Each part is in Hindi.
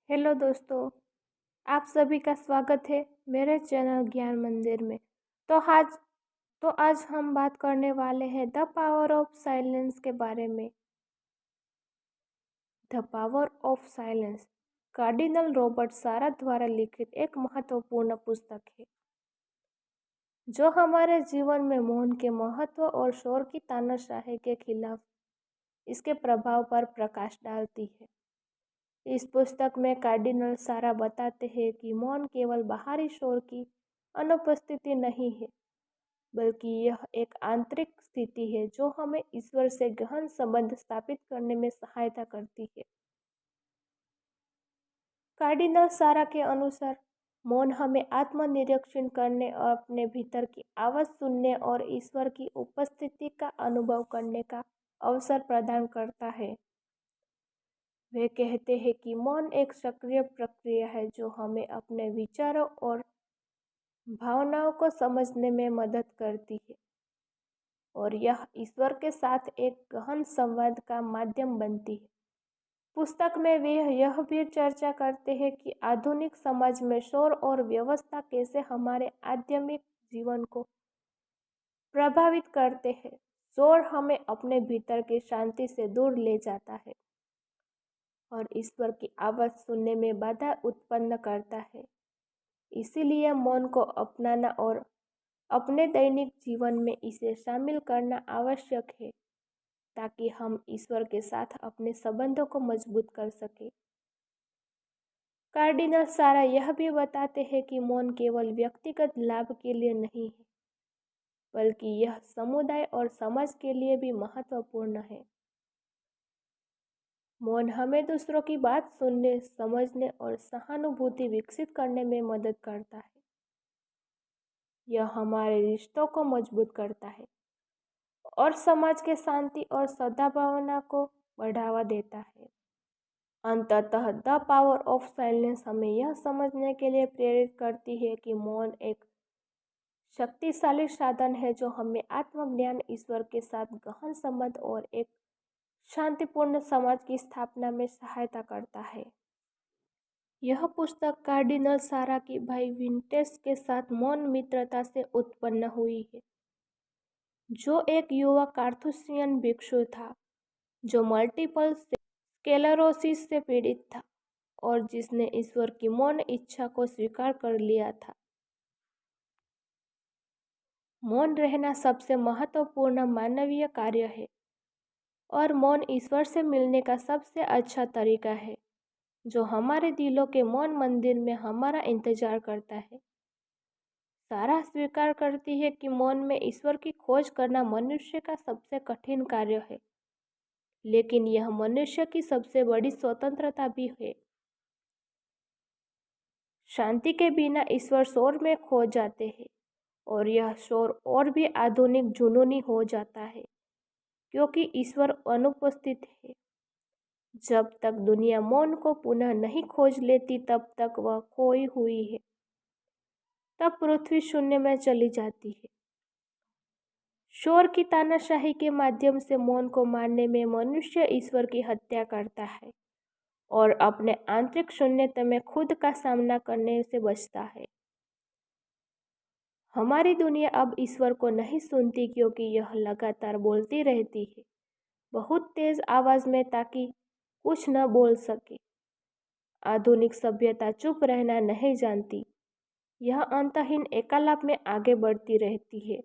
हेलो दोस्तों, आप सभी का स्वागत है मेरे चैनल ज्ञान मंदिर में। तो आज आज हम बात करने वाले हैं द पावर ऑफ साइलेंस के बारे में। The power of silence cardinal Robert सारा द्वारा लिखित एक महत्वपूर्ण पुस्तक है जो हमारे जीवन में मौन के महत्व और शोर की तानाशाही के खिलाफ इसके प्रभाव पर प्रकाश डालती है। इस पुस्तक में कार्डिनल सारा बताते हैं कि मौन केवल बाहरी शोर की अनुपस्थिति नहीं है, बल्कि यह एक आंतरिक स्थिति है जो हमें ईश्वर से गहन संबंध स्थापित करने में सहायता करती है। कार्डिनल सारा के अनुसार मौन हमें आत्मनिरीक्षण करने और अपने भीतर की आवाज़ सुनने और ईश्वर की उपस्थिति का अनुभव करने का अवसर प्रदान करता है। वे कहते हैं कि मौन एक सक्रिय प्रक्रिया है जो हमें अपने विचारों और भावनाओं को समझने में मदद करती है और यह ईश्वर के साथ एक गहन संवाद का माध्यम बनती है। पुस्तक में वे यह भी चर्चा करते हैं कि आधुनिक समाज में शोर और व्यवस्था कैसे हमारे आध्यात्मिक जीवन को प्रभावित करते हैं। शोर हमें अपने भीतर की शांति से दूर ले जाता है और ईश्वर की आवाज़ सुनने में बाधा उत्पन्न करता है। इसीलिए मौन को अपनाना और अपने दैनिक जीवन में इसे शामिल करना आवश्यक है ताकि हम ईश्वर के साथ अपने संबंधों को मजबूत कर सकें। कार्डिनल सारा यह भी बताते हैं कि मौन केवल व्यक्तिगत लाभ के लिए नहीं है, बल्कि यह समुदाय और समाज के लिए भी महत्वपूर्ण है। मौन हमें दूसरों की बात सुनने, समझने और सहानुभूति विकसित करने में मदद करता है। यह हमारे रिश्तों को मजबूत करता है और समाज के शांति और सद्भावना को बढ़ावा देता है। अंततः द पावर ऑफ साइलेंस हमें यह समझने के लिए प्रेरित करती है कि मौन एक शक्तिशाली साधन है जो हमें आत्मज्ञान, ईश्वर के साथ गहन संबंध और एक शांतिपूर्ण समाज की स्थापना में सहायता करता है। यह पुस्तक कार्डिनल सारा की भाई विंटेस के साथ मौन मित्रता से उत्पन्न हुई है, जो एक युवा कार्थुसियन भिक्षु था जो मल्टीपल स्क्लेरोसिस से पीड़ित था और जिसने ईश्वर की मौन इच्छा को स्वीकार कर लिया था। मौन रहना सबसे महत्वपूर्ण मानवीय कार्य है और मौन ईश्वर से मिलने का सबसे अच्छा तरीका है जो हमारे दिलों के मौन मंदिर में हमारा इंतजार करता है। सारा स्वीकार करती है कि मौन में ईश्वर की खोज करना मनुष्य का सबसे कठिन कार्य है, लेकिन यह मनुष्य की सबसे बड़ी स्वतंत्रता भी है। शांति के बिना ईश्वर शोर में खो जाते हैं और यह शोर और भी आधुनिक जुनूनी हो जाता है क्योंकि ईश्वर अनुपस्थित है। जब तक दुनिया मौन को पुनः नहीं खोज लेती तब तक वह खोई हुई है। तब पृथ्वी शून्य में चली जाती है। शोर की तानाशाही के माध्यम से मौन को मारने में मनुष्य ईश्वर की हत्या करता है और अपने आंतरिक शून्यता में खुद का सामना करने से बचता है। हमारी दुनिया अब ईश्वर को नहीं सुनती क्योंकि यह लगातार बोलती रहती है, बहुत तेज आवाज में ताकि कुछ न बोल सके। आधुनिक सभ्यता चुप रहना नहीं जानती, यह अंतहीन एकालाप में आगे बढ़ती रहती है।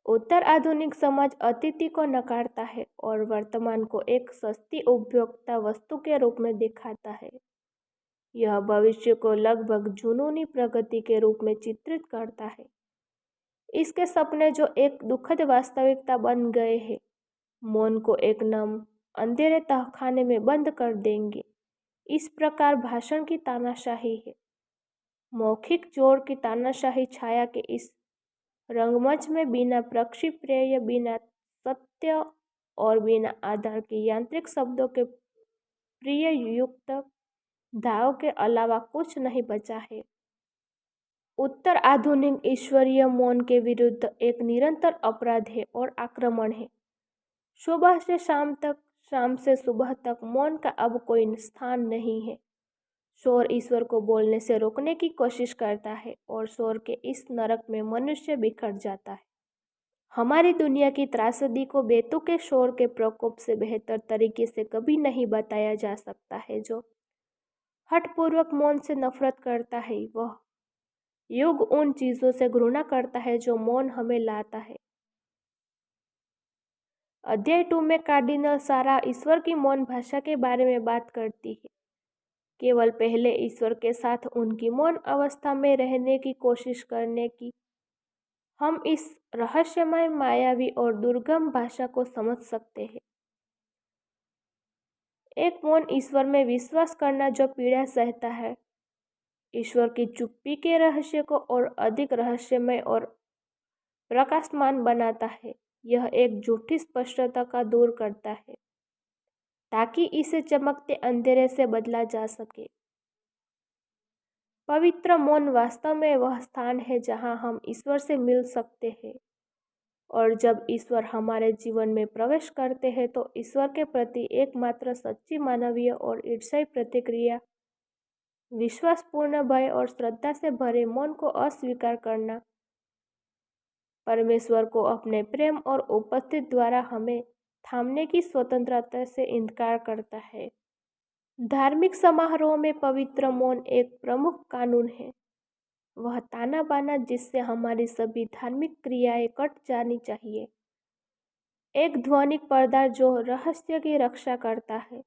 उत्तर आधुनिक समाज अतीत को नकारता है और वर्तमान को एक सस्ती उपभोक्ता वस्तु के रूप में दिखाता है। यह भविष्य को लगभग जुनूनी प्रगति के रूप में चित्रित करता है। इसके सपने जो एक दुखद वास्तविकता बन गए हैं, मौन को एक नम अंधेरे तहखाने में बंद कर देंगे। इस प्रकार भाषण की तानाशाही है। मौखिक जोर की तानाशाही छाया के इस रंगमंच में बिना प्रक्षिप्रेय, बिना सत्य और बिना आधार के यांत्रिक शब्दों के प्रिय युक्त धाव के अलावा कुछ नहीं बचा है। उत्तर आधुनिक ईश्वरीय मौन के विरुद्ध एक निरंतर अपराध है और आक्रमण है। सुबह से शाम तक, शाम से सुबह तक मौन का अब कोई स्थान नहीं है। शोर ईश्वर को बोलने से रोकने की कोशिश करता है और शोर के इस नरक में मनुष्य बिखर जाता है। हमारी दुनिया की त्रासदी को बेतुके शोर के प्रकोप से बेहतर तरीके से कभी नहीं बताया जा सकता है। जो हठपूर्वक मौन से नफरत करता है वह युग उन चीजों से घृणा करता है जो मौन हमें लाता है। अध्याय 2 में कार्डिनल सारा ईश्वर की मौन भाषा के बारे में बात करती है। केवल पहले ईश्वर के साथ उनकी मौन अवस्था में रहने की कोशिश करने की हम इस रहस्यमय, मायावी और दुर्गम भाषा को समझ सकते हैं। एक मौन ईश्वर में विश्वास करना जो पीड़ा सहता है, ईश्वर की चुप्पी के रहस्य को और अधिक रहस्यमय और प्रकाशमान बनाता है। यह एक झूठी स्पष्टता का दूर करता है ताकि इसे चमकते अंधेरे से बदला जा सके। पवित्र मौन वास्तव में वह स्थान है जहां हम ईश्वर से मिल सकते हैं, और जब ईश्वर हमारे जीवन में प्रवेश करते हैं तो ईश्वर के प्रति एकमात्र सच्ची मानवीय और ईर्ष्याई प्रतिक्रिया विश्वासपूर्ण भय और श्रद्धा से भरे मौन को अस्वीकार करना परमेश्वर को अपने प्रेम और उपस्थिति द्वारा हमें थामने की स्वतंत्रता से इनकार करता है। धार्मिक समारोह में पवित्र मौन एक प्रमुख कानून है। वह ताना बाना जिससे हमारी सभी धार्मिक क्रियाएं कट जानी चाहिए। एक ध्वनिक पर्दा जो रहस्य की रक्षा करता है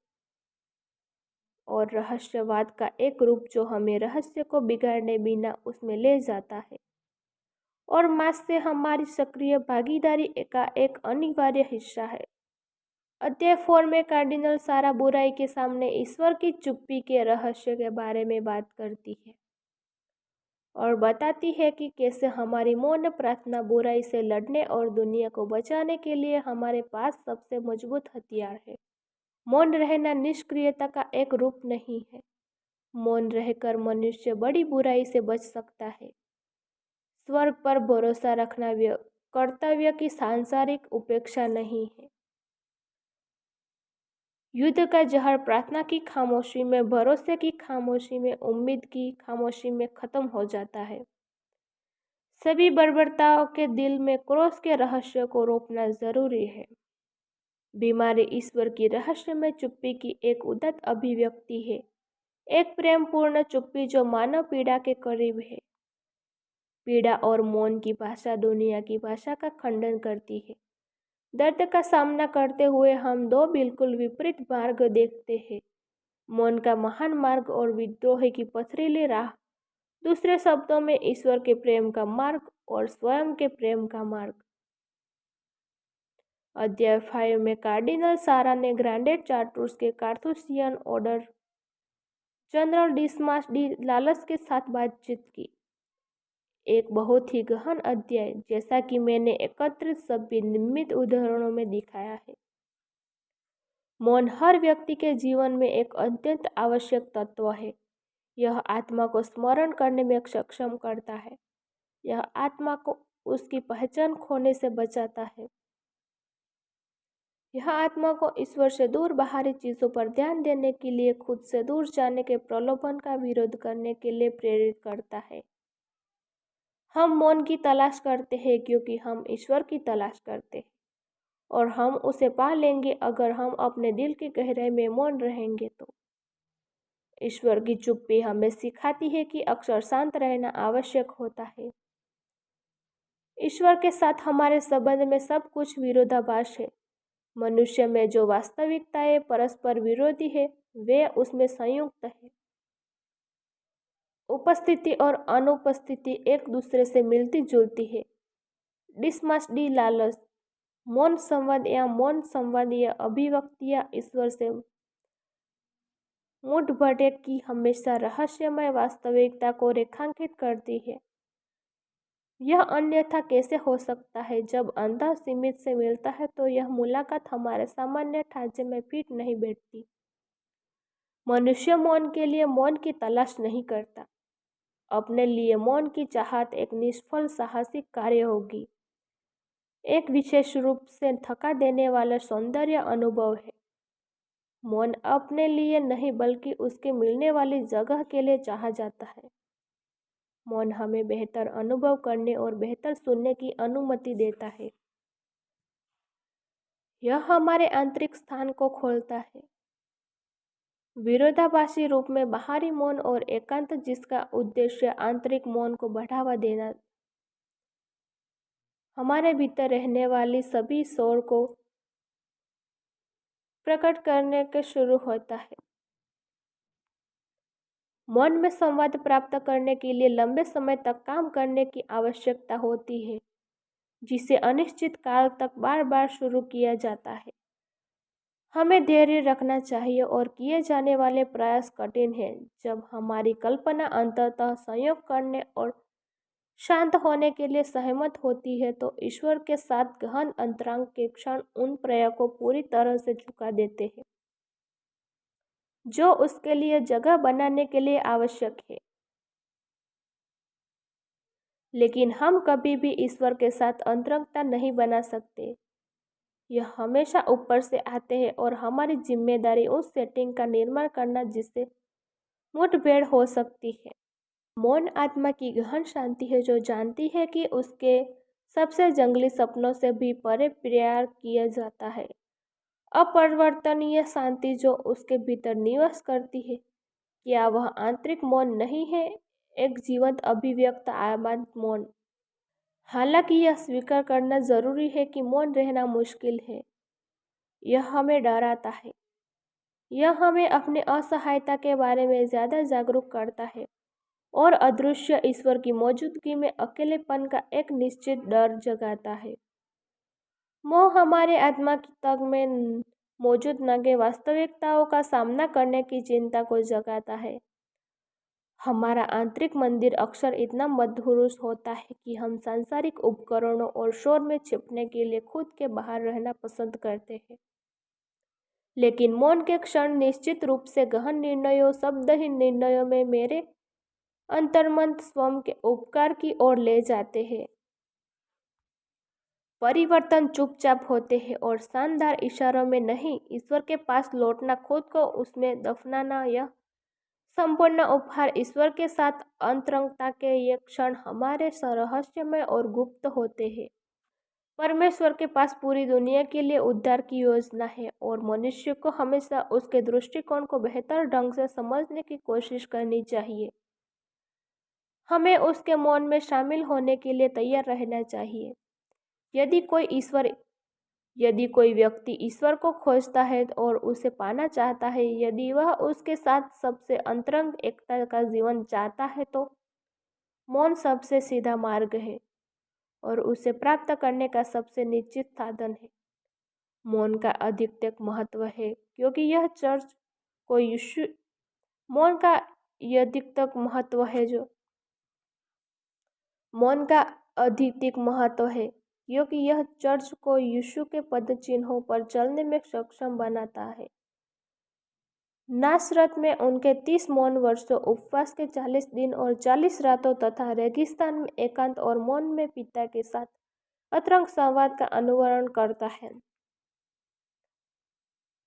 और रहस्यवाद का एक रूप जो हमें रहस्य को बिगाड़ने बिना उसमें ले जाता है और मास से हमारी सक्रिय भागीदारी का एक अनिवार्य हिस्सा है। अध्याय 4 में कार्डिनल सारा बुराई के सामने ईश्वर की चुप्पी के रहस्य के बारे में बात करती है और बताती है कि कैसे हमारी मौन प्रार्थना बुराई से लड़ने और दुनिया को बचाने के लिए हमारे पास सबसे मजबूत हथियार है। मौन रहना निष्क्रियता का एक रूप नहीं है। मौन रहकर मनुष्य बड़ी बुराई से बच सकता है। स्वर्ग पर भरोसा रखना कर्तव्य की सांसारिक उपेक्षा नहीं है। युद्ध का जहर प्रार्थना की खामोशी में, भरोसे की खामोशी में, उम्मीद की खामोशी में खत्म हो जाता है। सभी बर्बरताओं के दिल में क्रोध के रहस्य को रोकना जरूरी है। बीमारी ईश्वर की रहस्य में चुप्पी की एक उदात्त अभिव्यक्ति है, एक प्रेमपूर्ण चुप्पी जो मानव पीड़ा के करीब है। पीड़ा और मौन की भाषा दुनिया की भाषा का खंडन करती है। दर्द का सामना करते हुए हम दो बिल्कुल विपरीत मार्ग देखते हैं, मौन का महान मार्ग और विद्रोह की पथरीली राह। दूसरे शब्दों में ईश्वर के प्रेम का मार्ग और स्वयं के प्रेम का मार्ग। अध्याय 5 में कार्डिनल सारा ने ग्रांडेड चार्टूर्स के Carthusian order general Dysmas de Lassus के साथ बातचीत की। एक बहुत ही गहन अध्याय, जैसा कि मैंने एकत्रित सभी निम्मित उदाहरणों में दिखाया है। मौन हर व्यक्ति के जीवन में एक अत्यंत आवश्यक तत्व है। यह आत्मा को स्मरण करने में सक्षम करता है। यह आत्मा को उसकी पहचान खोने से बचाता है। यह आत्मा को ईश्वर से दूर बाहरी चीजों पर ध्यान देने के लिए, खुद से दूर जाने के प्रलोभन का विरोध करने के लिए प्रेरित करता है। हम मौन की तलाश करते हैं क्योंकि हम ईश्वर की तलाश करते हैं, और हम उसे पा लेंगे अगर हम अपने दिल की गहराई में मौन रहेंगे तो। ईश्वर की चुप्पी हमें सिखाती है कि अक्सर शांत रहना आवश्यक होता है। ईश्वर के साथ हमारे संबंध में सब कुछ विरोधाभास है। मनुष्य में जो वास्तविकताएं परस्पर विरोधी है, वे उसमें संयुक्त है। उपस्थिति और अनुपस्थिति एक दूसरे से मिलती जुलती है। डिसमस डी लालस, मौन संवाद या मौन संवाद या अभिव्यक्तियां ईश्वर से मुठभेड़ की हमेशा रहस्यमय वास्तविकता को रेखांकित करती है। यह अन्यथा कैसे हो सकता है? जब अंधा सीमित से मिलता है तो यह मुलाकात हमारे सामान्य ढांचे में फिट नहीं बैठती। मनुष्य मौन के लिए मौन की तलाश नहीं करता। अपने लिए मौन की चाहत एक निष्फल साहसिक कार्य होगी, एक विशेष रूप से थका देने वाला सौंदर्य अनुभव है। मौन अपने लिए नहीं बल्कि उसके मिलने वाली जगह के लिए चाहा जाता है। मौन हमें बेहतर अनुभव करने और बेहतर सुनने की अनुमति देता है। यह हमारे आंतरिक स्थान को खोलता है। विरोधाभासी रूप में बाहरी मौन और एकांत जिसका उद्देश्य आंतरिक मौन को बढ़ावा देना हमारे भीतर रहने वाली सभी शोर को प्रकट करने के शुरू होता है। मौन में संवाद प्राप्त करने के लिए लंबे समय तक काम करने की आवश्यकता होती है, जिसे अनिश्चित काल तक बार बार शुरू किया जाता है। हमें धैर्य रखना चाहिए और किए जाने वाले प्रयास कठिन हैं। जब हमारी कल्पना अंततः संयोग करने और शांत होने के लिए सहमत होती है तो ईश्वर के साथ गहन अंतरांग के क्षण उन प्रयास को पूरी तरह से झुका देते हैं जो उसके लिए जगह बनाने के लिए आवश्यक है। लेकिन हम कभी भी ईश्वर के साथ अंतरंगता नहीं बना सकते। यह हमेशा ऊपर से आते हैं और हमारी जिम्मेदारी उस सेटिंग का निर्माण करना जिससे मुठभेड़ हो सकती है। मौन आत्मा की गहन शांति है जो जानती है कि उसके सबसे जंगली सपनों से भी परे प्यार किया जाता है। अपरिवर्तनीय शांति जो उसके भीतर निवास करती है, क्या वह आंतरिक मौन नहीं है, एक जीवंत अभिव्यक्त आबाद मौन। हालांकि यह स्वीकार करना जरूरी है कि मौन रहना मुश्किल है। यह हमें डराता है। यह हमें अपने असहायता के बारे में ज्यादा जागरूक करता है और अदृश्य ईश्वर की मौजूदगी में अकेलेपन का एक निश्चित डर जगाता है। मोह हमारे आत्मा की तक में मौजूद नगे वास्तविकताओं का सामना करने की चिंता को जगाता है। हमारा आंतरिक मंदिर अक्सर इतना मदहोश होता है कि हम सांसारिक उपकरणों और शोर में छिपने के लिए खुद के बाहर रहना पसंद करते हैं। लेकिन मौन के क्षण निश्चित रूप से गहन निर्णयों, शब्दहीन निर्णयों में मेरे अंतर्मन स्वयं के उपकार की ओर ले जाते हैं। परिवर्तन चुपचाप होते हैं और शानदार इशारों में नहीं, ईश्वर के पास लौटना, खुद को उसमें दफनाना, यह संपूर्ण उपहार ईश्वर के साथ अंतरंगता के ये क्षण हमारे रहस्यमय और गुप्त होते हैं। परमेश्वर के पास पूरी दुनिया के लिए उद्धार की योजना है और मनुष्य को हमेशा उसके दृष्टिकोण को बेहतर ढंग से समझने की कोशिश करनी चाहिए। हमें उसके मौन में शामिल होने के लिए तैयार रहना चाहिए। यदि कोई व्यक्ति ईश्वर को खोजता है और उसे पाना चाहता है, यदि वह उसके साथ सबसे अंतरंग एकता का जीवन चाहता है, तो मौन सबसे सीधा मार्ग है और उसे प्राप्त करने का सबसे निश्चित साधन है। मौन का अधिकतम महत्व है क्योंकि यह चर्च को यीशु मौन का अधिकतम महत्व है जो मौन का अधिक महत्व है क्योंकि यह चर्च को यीशु के पद चिन्हों पर चलने में सक्षम बनाता है। नासरत में उनके 30 मौन वर्षों, उपवास के 40 दिन और 40 रातों तथा रेगिस्तान में एकांत और मौन में पिता के साथ अतरंग संवाद का अनुवरण करता है।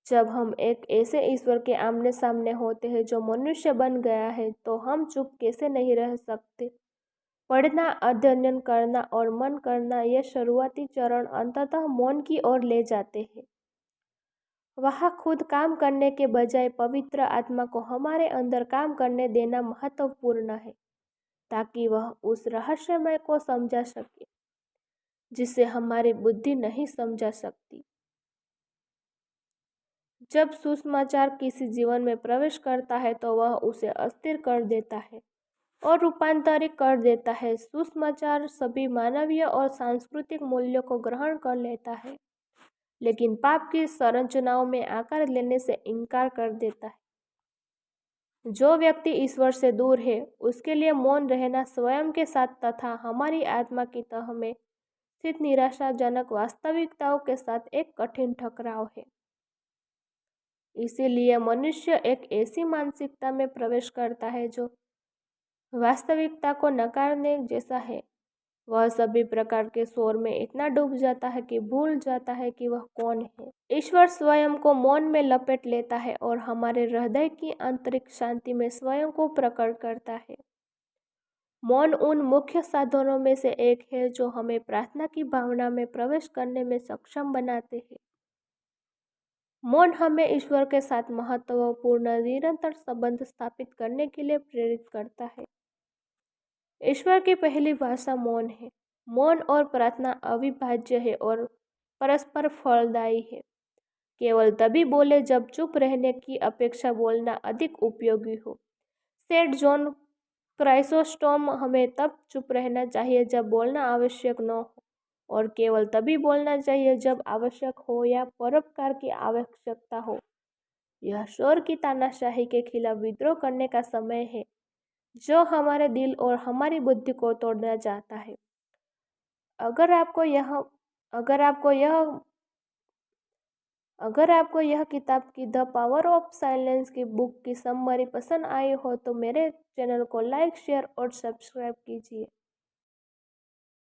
जब हम एक ऐसे ईश्वर के आमने सामने होते हैं जो मनुष्य बन गया है, तो हम चुप कैसे नहीं रह सकते। पढ़ना, अध्ययन करना और मन करना, ये शुरुआती चरण अंततः मौन की ओर ले जाते हैं। वहाँ खुद काम करने के बजाय पवित्र आत्मा को हमारे अंदर काम करने देना महत्वपूर्ण है, ताकि वह उस रहस्यमय को समझा सके जिसे हमारी बुद्धि नहीं समझा सकती। जब सुसमाचार किसी जीवन में प्रवेश करता है तो वह उसे अस्थिर कर देता है और रूपांतरित कर देता है। सुसमाचार सभी मानवीय और सांस्कृतिक मूल्यों को ग्रहण कर लेता है, लेकिन पाप की संरचनाओं में आकार लेने से इनकार कर देता है। जो व्यक्ति ईश्वर से दूर है, उसके लिए मौन रहना स्वयं के साथ तथा हमारी आत्मा की तह में स्थित निराशाजनक वास्तविकताओं के साथ एक कठिन टकराव है। इसीलिए मनुष्य एक ऐसी मानसिकता में प्रवेश करता है जो वास्तविकता को नकारने जैसा है। वह सभी प्रकार के शोर में इतना डूब जाता है कि भूल जाता है कि वह कौन है। ईश्वर स्वयं को मौन में लपेट लेता है और हमारे हृदय की आंतरिक शांति में स्वयं को प्रकट करता है। मौन उन मुख्य साधनों में से एक है जो हमें प्रार्थना की भावना में प्रवेश करने में सक्षम बनाते हैं। मौन हमें ईश्वर के साथ महत्वपूर्ण निरंतर संबंध स्थापित करने के लिए प्रेरित करता है। ईश्वर की पहली भाषा मौन है। मौन और प्रार्थना अविभाज्य है और परस्पर फलदायी है। केवल तभी बोले जब चुप रहने की अपेक्षा बोलना अधिक उपयोगी हो। सेठ जॉन क्राइसोस्टोम हमें तब चुप रहना चाहिए जब बोलना आवश्यक न हो और केवल तभी बोलना चाहिए जब आवश्यक हो या परोपकार की आवश्यकता हो। यह शोर की तानाशाही के खिलाफ विद्रोह करने का समय है जो हमारे दिल और हमारी बुद्धि को तोड़ना चाहता है। अगर आपको यह अगर आपको यह अगर आपको यह किताब की द पावर ऑफ साइलेंस की बुक की समरी पसंद आई हो तो मेरे चैनल को लाइक शेयर और सब्सक्राइब कीजिए।